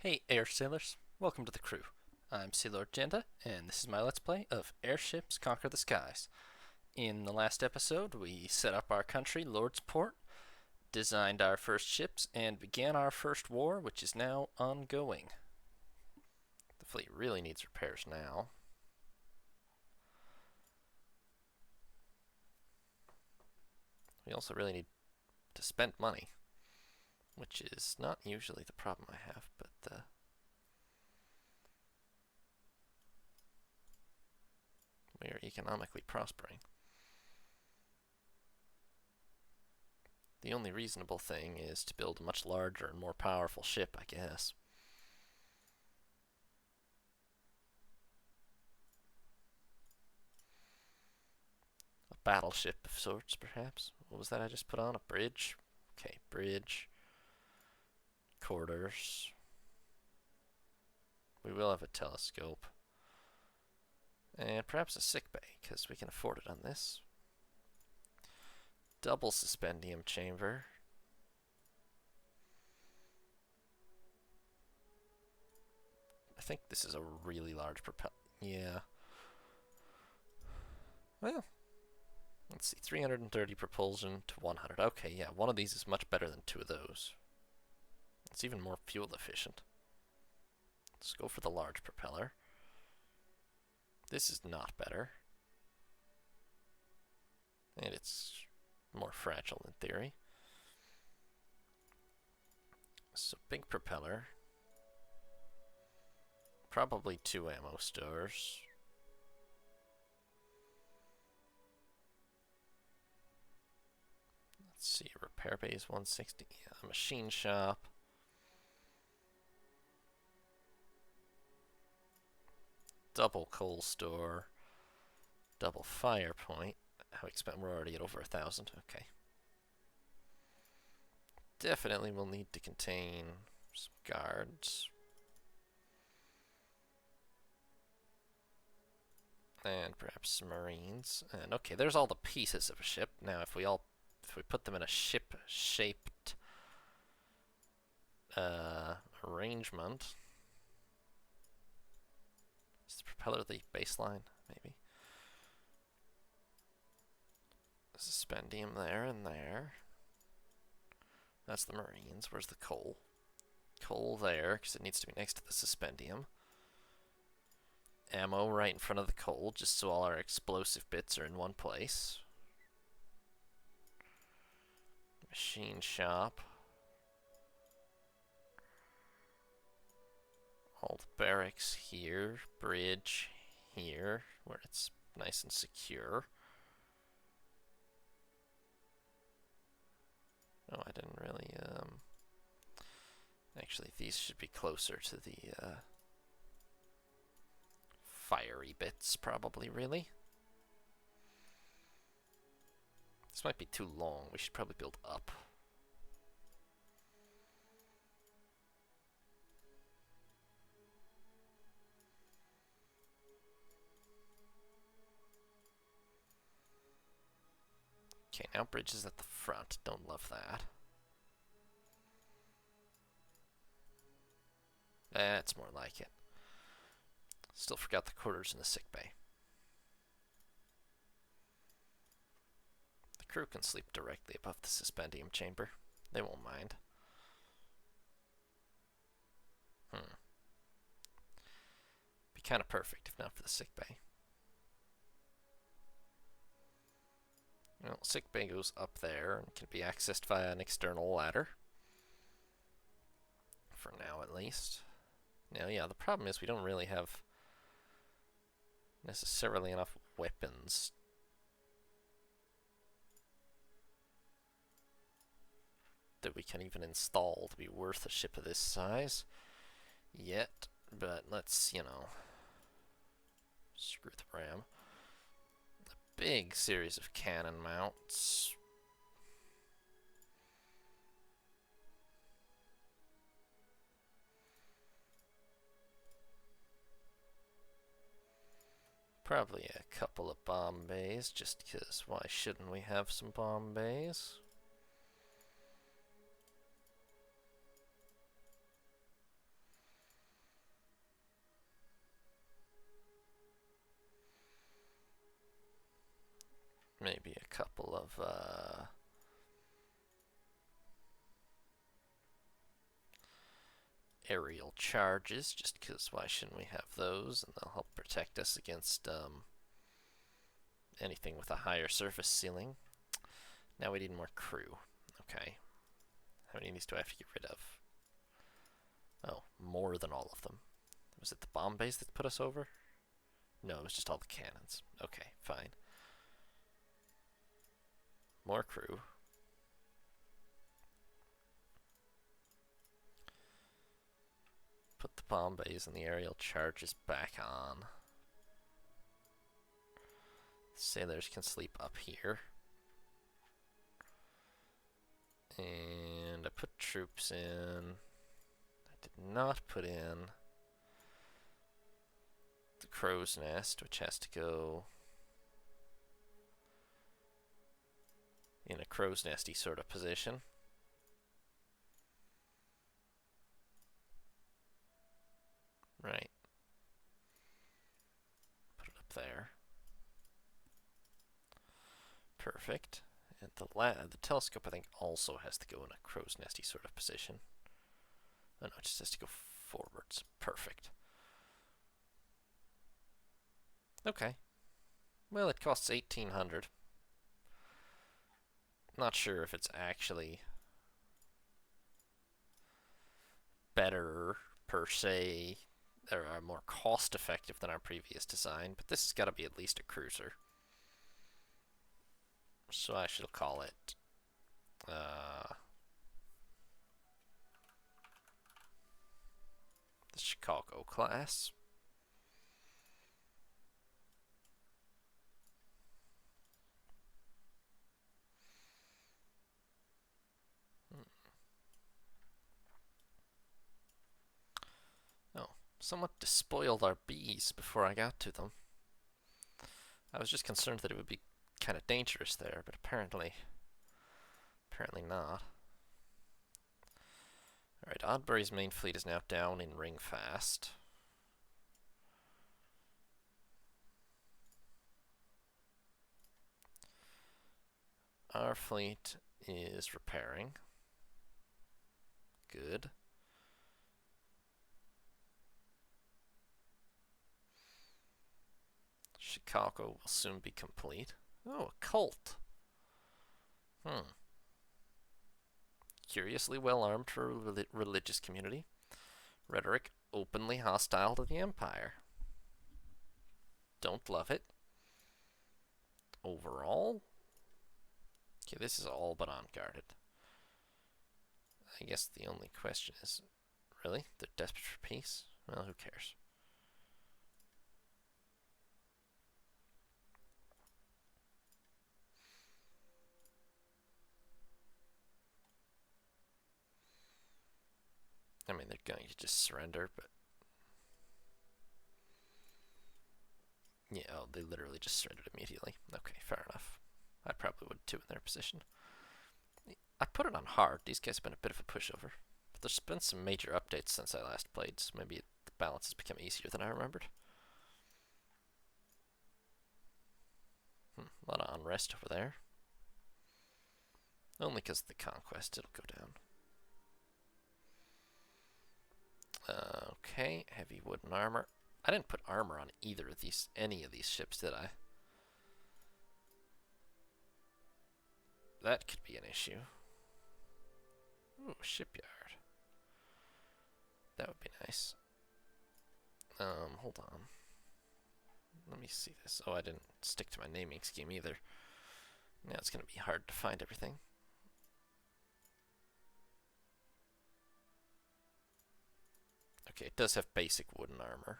Hey Air Sailors, welcome to the crew. I'm Sea Lord Janda, and this is my Let's Play of Airships Conquer the Skies. In the last episode, we set up our country, Lordsport, designed our first ships, and began our first war, which is now ongoing. The fleet really needs repairs now. We also really need to spend money, which is not usually the problem I have, but we are economically prospering. The only reasonable thing is to build a much larger and more powerful ship, I guess. A battleship of sorts, perhaps. What was that I just put on? A bridge? Okay, bridge. Quarters. We will have a telescope. And perhaps a sick bay, because we can afford it on this. Double suspendium chamber. I think this is a really large propeller. Yeah. Well, let's see. 330 propulsion to 100. Okay, yeah, one of these is much better than two of those. It's even more fuel efficient. Let's go for the large propeller. This is not better. And it's more fragile in theory. So big propeller. Probably two ammo stores. Let's see, repair bay is 160. Yeah, machine shop. Double coal store. Double fire point. How expensive? We're already at over 1,000. Okay. Definitely will need to contain some guards. And perhaps some marines. And okay, there's all the pieces of a ship. Now if we put them in a ship-shaped arrangement. Is the propeller the baseline? Maybe. Suspendium there and there. That's the marines. Where's the coal? Coal there, because it needs to be next to the suspendium. Ammo right in front of the coal, just so all our explosive bits are in one place. Machine shop. All the barracks here. Bridge here, where it's nice and secure. Oh, I didn't really, actually, these should be closer to the, fiery bits, probably, really. This might be too long. We should probably build up. Okay, now bridges at the front. Don't love that. That's more like it. Still forgot the quarters in the sick bay. The crew can sleep directly above the suspendium chamber. They won't mind. Be kind of perfect if not for the sick bay. Well, sick bay goes up there and can be accessed via an external ladder. For now, at least. Now, yeah, the problem is we don't really have necessarily enough weapons that we can even install to be worth a ship of this size yet, but let's, screw the ram. A big series of cannon mounts. Probably a couple of bomb bays, just because why shouldn't we have some bomb bays? maybe a couple of aerial charges, just because why shouldn't we have those? And they'll help protect us against anything with a higher surface ceiling. Now we need more crew. Okay. How many of these do I have to get rid of? Oh, more than all of them. Was it the bomb base that put us over? No, it was just all the cannons. Okay, fine. More crew. Put the bomb bays and the aerial charges back on. Sailors can sleep up here. And I put troops in. I did not put in the crow's nest, which has to go in a crow's nesty sort of position. Right. Put it up there. Perfect. And the telescope, I think, also has to go in a crow's nesty sort of position. Oh no, it just has to go forwards. Perfect. Okay. Well, it costs 1,800. Not sure if it's actually better per se, or more cost effective than our previous design, but this has got to be at least a cruiser. So I shall call it the Chicago class. Oh, somewhat despoiled our bees before I got to them. I was just concerned that it would be kind of dangerous there, but apparently not. Alright, Oddbury's main fleet is now down in Ringfast. Our fleet is repairing. Good. Chicago will soon be complete. Oh, a cult. Curiously well-armed for a religious community. Rhetoric openly hostile to the Empire. Don't love it. Overall? Okay, this is all but unguarded. I guess the only question is, really? They're desperate for peace? Well, who cares? I mean, they're going to just surrender, but... Yeah, oh, they literally just surrendered immediately. Okay, fair enough. I probably would too in their position. I put it on hard. These guys have been a bit of a pushover. But there's been some major updates since I last played, so maybe the balance has become easier than I remembered. A lot of unrest over there. Only because of the conquest, it'll go down. Okay, heavy wooden armor. I didn't put armor on any of these ships, did I? That could be an issue. Ooh, shipyard. That would be nice. Hold on. Let me see this. Oh, I didn't stick to my naming scheme either. Now it's going to be hard to find everything. Okay, it does have basic wooden armor.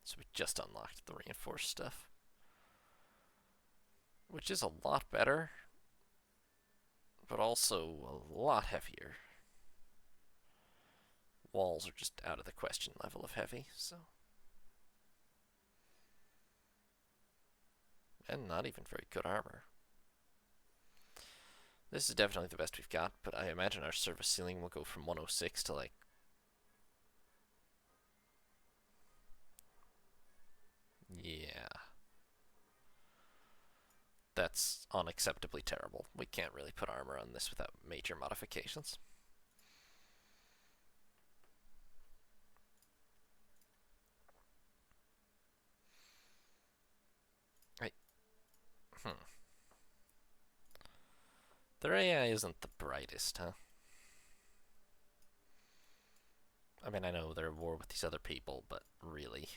So we just unlocked the reinforced stuff. Which is a lot better, but also a lot heavier. Walls are just out of the question level of heavy, so. And not even very good armor. This is definitely the best we've got, but I imagine our service ceiling will go from 106 to like... Yeah. That's unacceptably terrible. We can't really put armor on this without major modifications. Right. Their AI isn't the brightest, huh? I mean, I know they're at war with these other people, but really.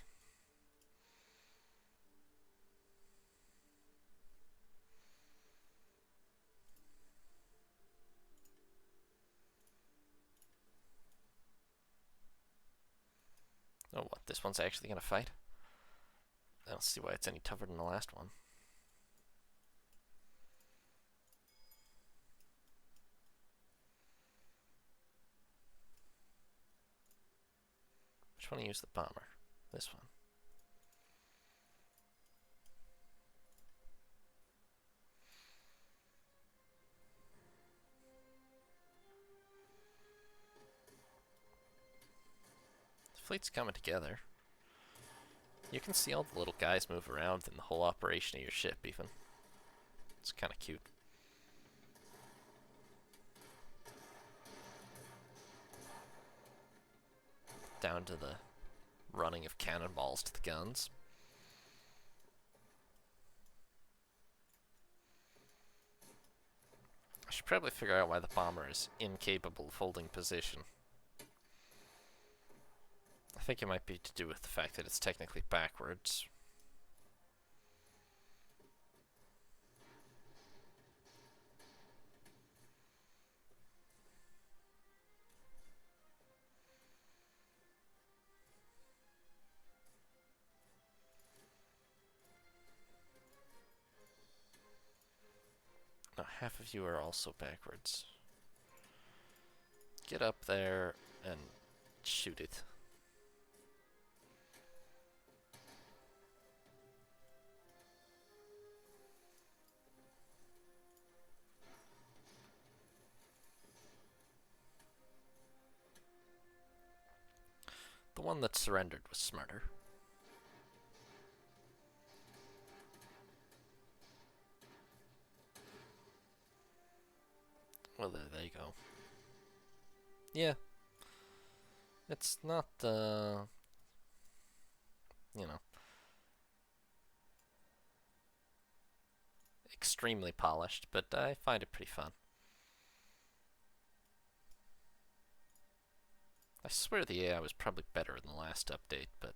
Oh, what? This one's actually gonna fight? I don't see why it's any tougher than the last one. Which one use the bomber? This one. The fleet's coming together. You can see all the little guys move around in the whole operation of your ship, even. It's kind of cute. Down to the running of cannonballs to the guns. I should probably figure out why the bomber is incapable of holding position. I think it might be to do with the fact that it's technically backwards. No, half of you are also backwards. Get up there and shoot it. The one that surrendered was smarter. Well, there you go. Yeah. It's not, you know, extremely polished, but I find it pretty fun. I swear the AI was probably better in the last update, but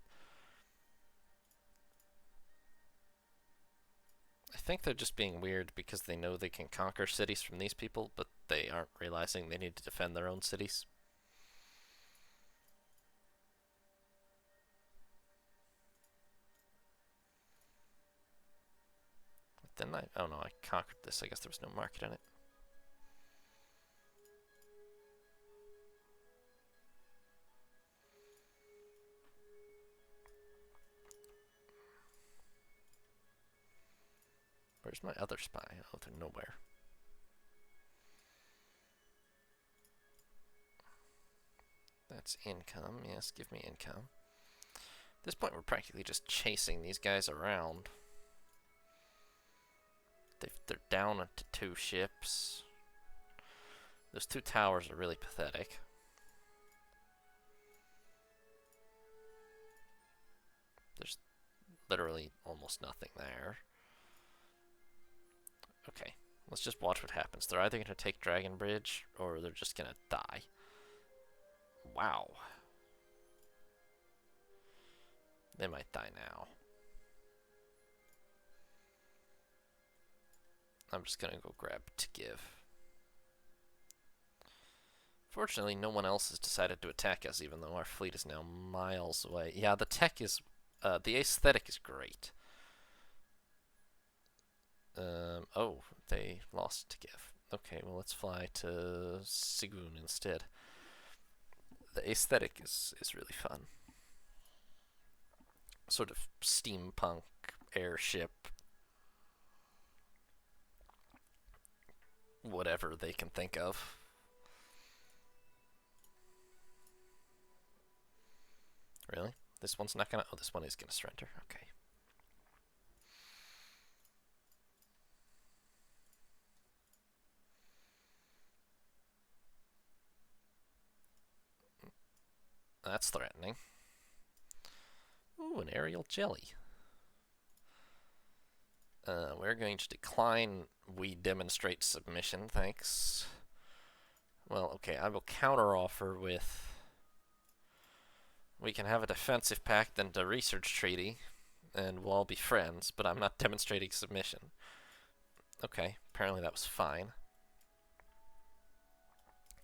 I think they're just being weird because they know they can conquer cities from these people, but they aren't realizing they need to defend their own cities. But then oh no, I conquered this. I guess there was no market in it. Where's my other spy? Oh, they're nowhere. That's income. Yes, give me income. At this point, we're practically just chasing these guys around. They're down to 2 ships. Those 2 towers are really pathetic. There's literally almost nothing there. Okay, let's just watch what happens. They're either going to take Dragon Bridge, or they're just going to die. Wow. They might die now. I'm just going to go grab to give. Fortunately, no one else has decided to attack us, even though our fleet is now miles away. Yeah, the tech is... the aesthetic is great. Oh, they lost to give. Okay, well, let's fly to Sigun instead. The aesthetic is really fun. Sort of steampunk airship. Whatever they can think of. Really? This one's not gonna... Oh, this one is gonna surrender. Okay. That's threatening. Ooh, an aerial jelly. We're going to decline we demonstrate submission, thanks. Well, okay, I will counteroffer with... We can have a defensive pact and a research treaty, and we'll all be friends, but I'm not demonstrating submission. Okay, apparently that was fine.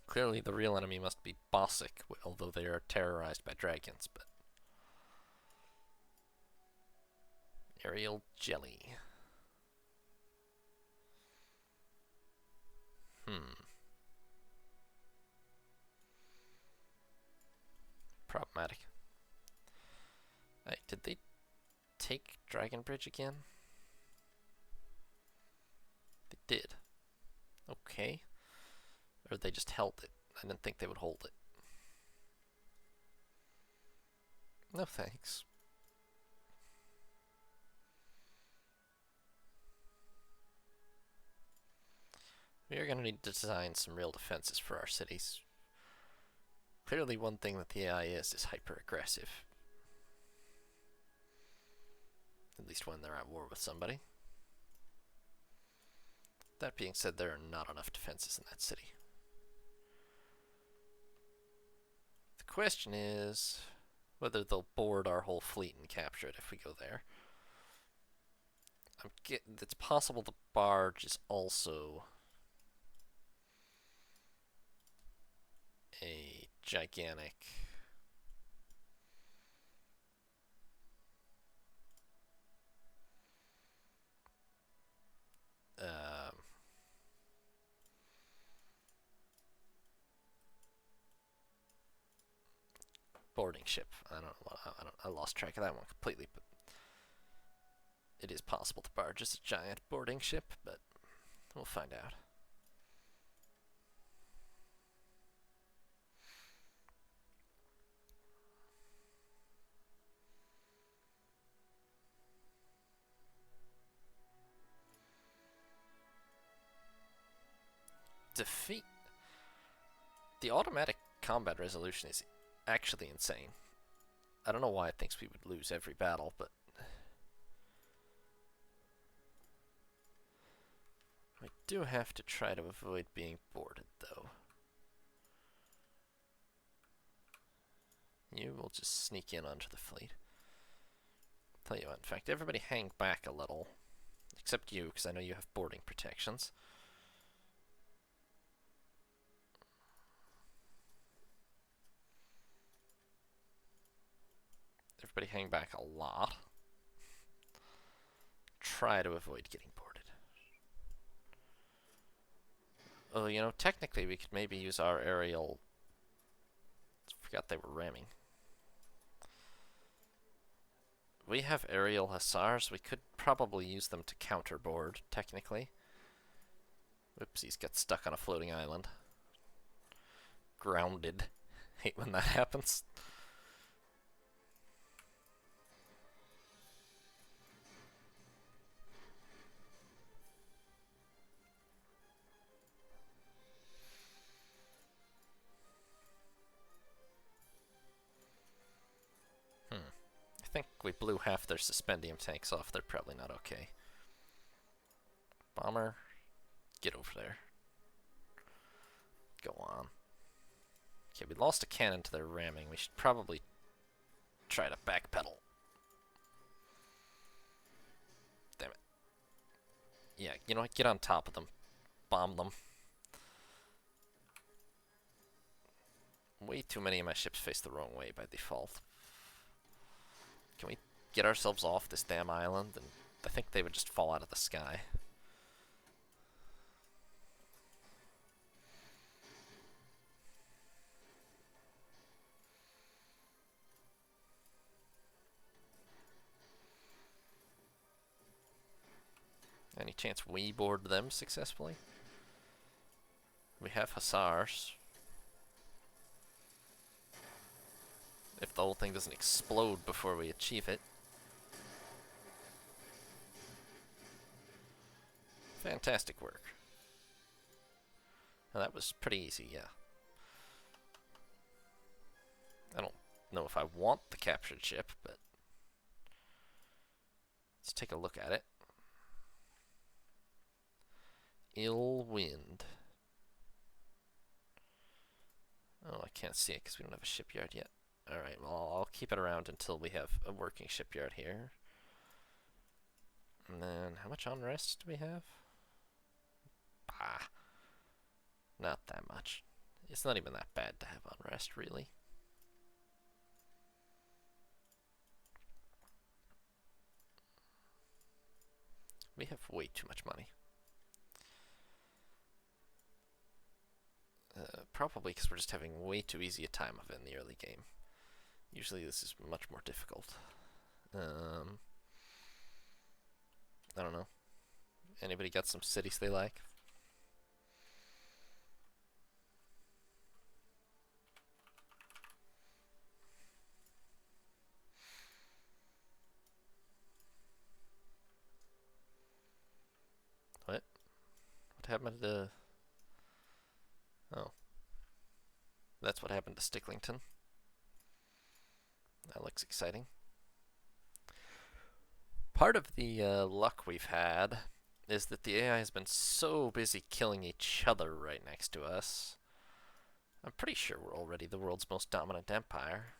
Clearly the real enemy must be Bossic, although they are terrorized by dragons, but... Aerial jelly. Problematic. Hey, did they take Dragon Bridge again? They did. Okay. Or they just held it. I didn't think they would hold it. No thanks. We are going to need to design some real defenses for our cities. Clearly one thing that the AI is hyper-aggressive. At least when they're at war with somebody. That being said, there are not enough defenses in that city. The question is whether they'll board our whole fleet and capture it if we go there. It's possible the barge is also a gigantic boarding ship. I lost track of that one completely, but it is possible the barge is a giant boarding ship, but we'll find out. Defeat. The automatic combat resolution is actually insane. I don't know why it thinks we would lose every battle, but we do have to try to avoid being boarded, though. You will just sneak in onto the fleet. Tell you what, in fact, everybody hang back a little. Except you, because I know you have boarding protections. Everybody hang back a lot. Try to avoid getting boarded. Oh, you know, technically we could maybe use our aerial... Forgot they were ramming. We have aerial hussars. We could probably use them to counterboard, technically. Whoopsies, got stuck on a floating island. Grounded. Hate when that happens. I think we blew half their suspendium tanks off. They're probably not okay. Bomber, get over there. Go on. Okay, we lost a cannon to their ramming. We should probably try to backpedal. Damn it. Yeah, you know what? Get on top of them. Bomb them. Way too many of my ships face the wrong way by default. Can we get ourselves off this damn island? And I think they would just fall out of the sky. Any chance we board them successfully? We have hussars. If the whole thing doesn't explode before we achieve it. Fantastic work. Well, that was pretty easy, yeah. I don't know if I want the captured ship, but let's take a look at it. Ill wind. Oh, I can't see it because we don't have a shipyard yet. Alright, well, I'll keep it around until we have a working shipyard here. And then, how much unrest do we have? Ah, not that much. It's not even that bad to have unrest, really. We have way too much money. Probably because we're just having way too easy a time of it in the early game. Usually this is much more difficult. I don't know. Anybody got some cities they like? What? What happened to... Oh. That's what happened to Sticklington. That looks exciting. Part of the luck we've had is that the AI has been so busy killing each other right next to us. I'm pretty sure we're already the world's most dominant empire.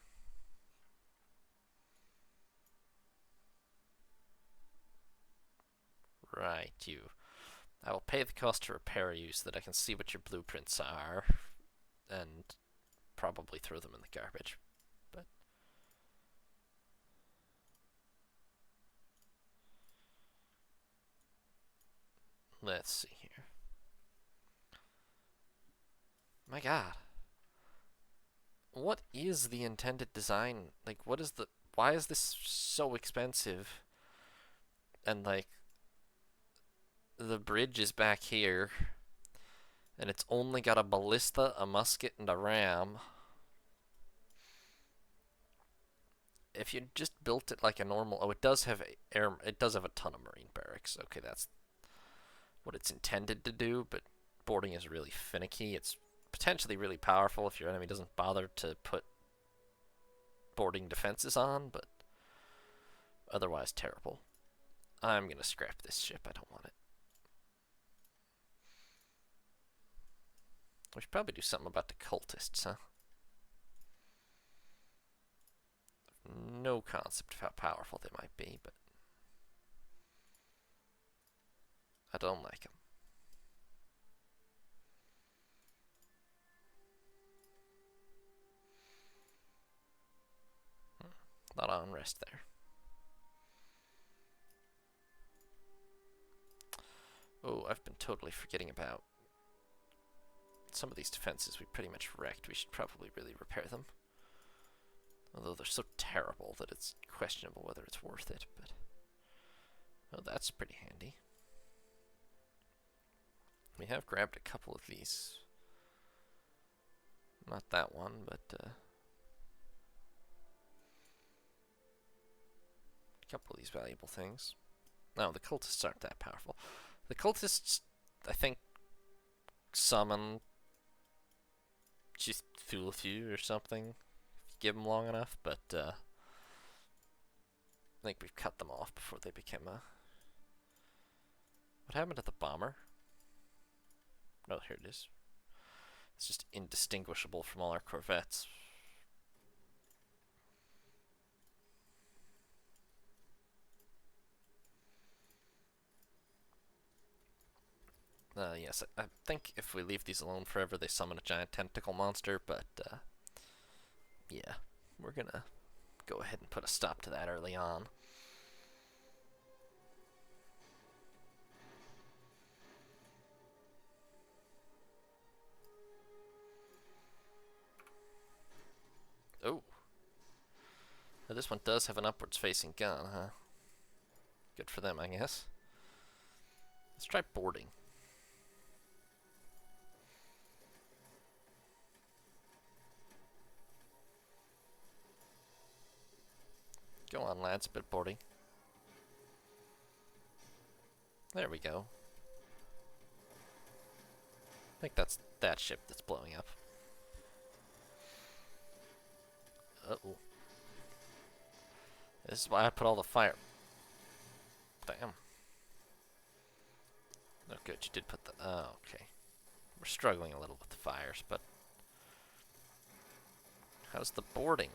Right, you. I will pay the cost to repair you so that I can see what your blueprints are, and probably throw them in the garbage. But let's see here. My God. What is the intended design? Like, what is the... Why is this so expensive? And, like, the bridge is back here, and it's only got a ballista, a musket, and a ram. If you just built it like a normal... Oh, it does have air... It does have a ton of marine barracks. Okay, that's what it's intended to do, but boarding is really finicky. It's potentially really powerful if your enemy doesn't bother to put boarding defenses on, but otherwise terrible. I'm gonna scrap this ship. I don't want it. We should probably do something about the cultists, huh? No concept of how powerful they might be, but I don't like them. A lot of unrest there. Oh, I've been totally forgetting about some of these defenses we pretty much wrecked. We should probably really repair them. Although they're so terrible that it's questionable whether it's worth it, but... Oh, that's pretty handy. We have grabbed a couple of these. Not that one, but a couple of these valuable things. No, the cultists aren't that powerful. The cultists, I think, summon just Thulhu or something, if you give them long enough, but I think we've cut them off before they became a... What happened to the bomber? No, here it is. It's just indistinguishable from all our corvettes. Yes, I think if we leave these alone forever, they summon a giant tentacle monster, but, yeah, we're gonna go ahead and put a stop to that early on. Oh. Now this one does have an upwards-facing gun, huh? Good for them, I guess. Let's try boarding. Go on, lads, bit boarding. There we go. I think that's that ship that's blowing up. Uh-oh. This is why I put all the fire... Damn. Oh, good, you did put the... Oh, okay. We're struggling a little with the fires, but... How's the boarding?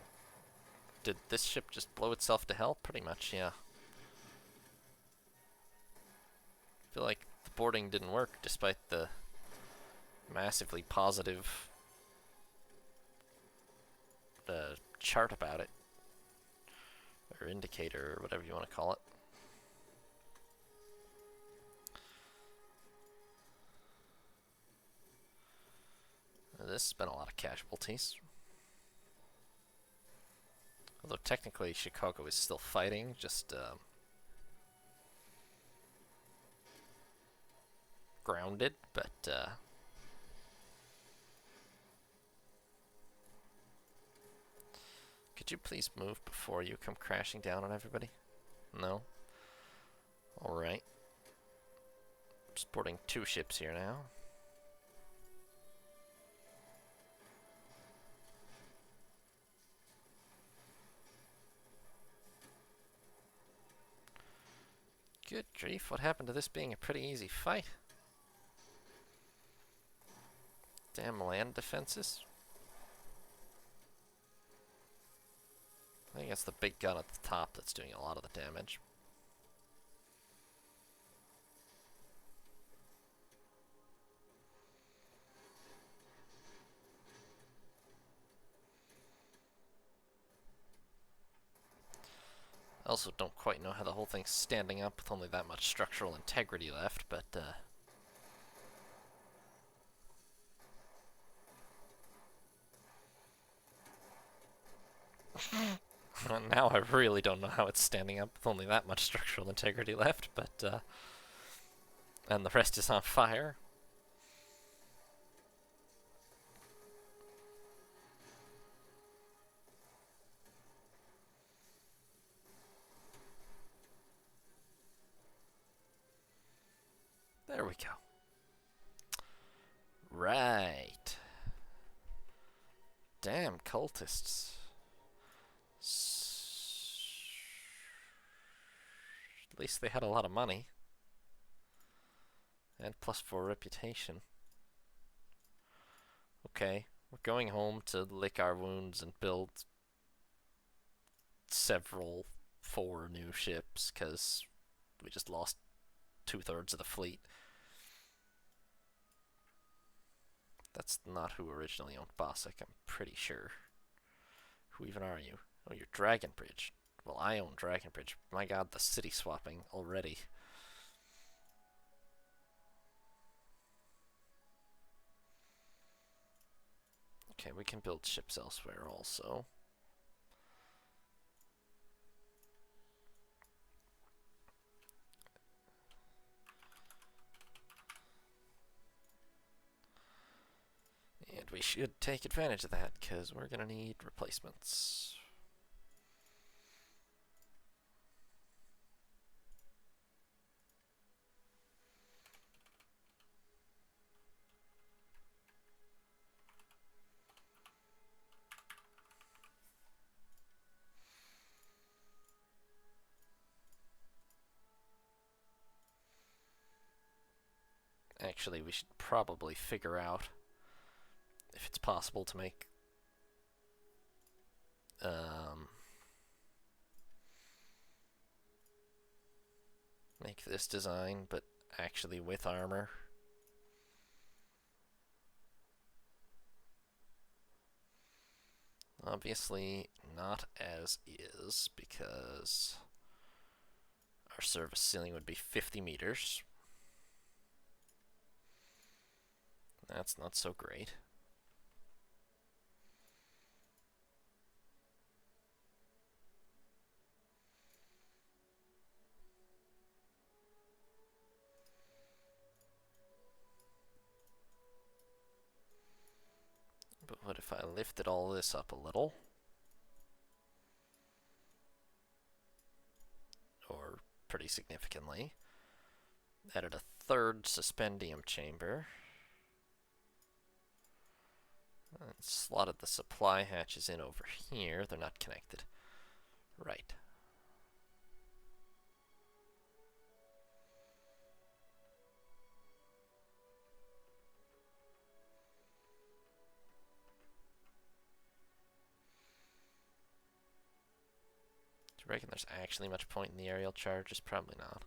Did this ship just blow itself to hell? Pretty much, yeah. I feel like the boarding didn't work, despite the massively positive chart about it. Or indicator, or whatever you want to call it. This has been a lot of casualties. Although technically Chicago is still fighting, just grounded, but could you please move before you come crashing down on everybody? No? Alright. Sporting 2 ships here now. Good grief, what happened to this being a pretty easy fight? Damn land defenses. I think it's the big gun at the top that's doing a lot of the damage. I also don't quite know how the whole thing's standing up with only that much structural integrity left, but now I really don't know how it's standing up with only that much structural integrity left, but and the rest is on fire. There we go. Right. Damn cultists. At least they had a lot of money. And +4 reputation. Okay, we're going home to lick our wounds and build several 4 new ships, because we just lost 2/3 of the fleet. That's not who originally owned Bossk, I'm pretty sure. Who even are you? Oh, you're Dragon Bridge. Well, I own Dragon Bridge. My god, the city swapping already. Okay, we can build ships elsewhere also. And we should take advantage of that, because we're going to need replacements. Actually, we should probably figure out if it's possible to make this design, but actually with armor. Obviously not as is, because our service ceiling would be 50 meters. That's not so great. But what if I lifted all this up a little? Or pretty significantly. Added a 3rd suspendium chamber. Slotted the supply hatches in over here. They're not connected. Right. Do you reckon there's actually much point in the aerial charges? Probably not.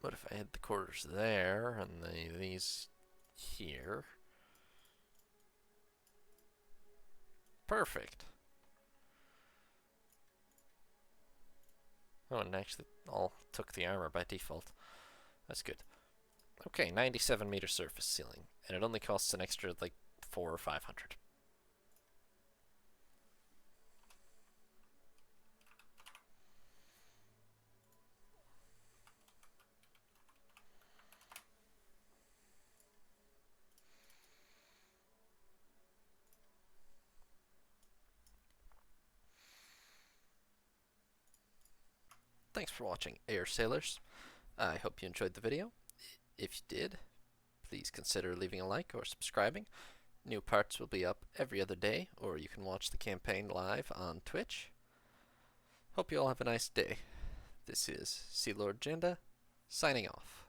But if I had the quarters there and these here. Perfect. Oh, and actually all took the armor by default. That's good. Okay, 97 meter surface ceiling, and it only costs an extra like 400 or 500. Thanks for watching, Air Sailors. I hope you enjoyed the video. If you did, please consider leaving a like or subscribing. New parts will be up every other day, or you can watch the campaign live on Twitch. Hope you all have a nice day. This is Sea Lord Janda, signing off.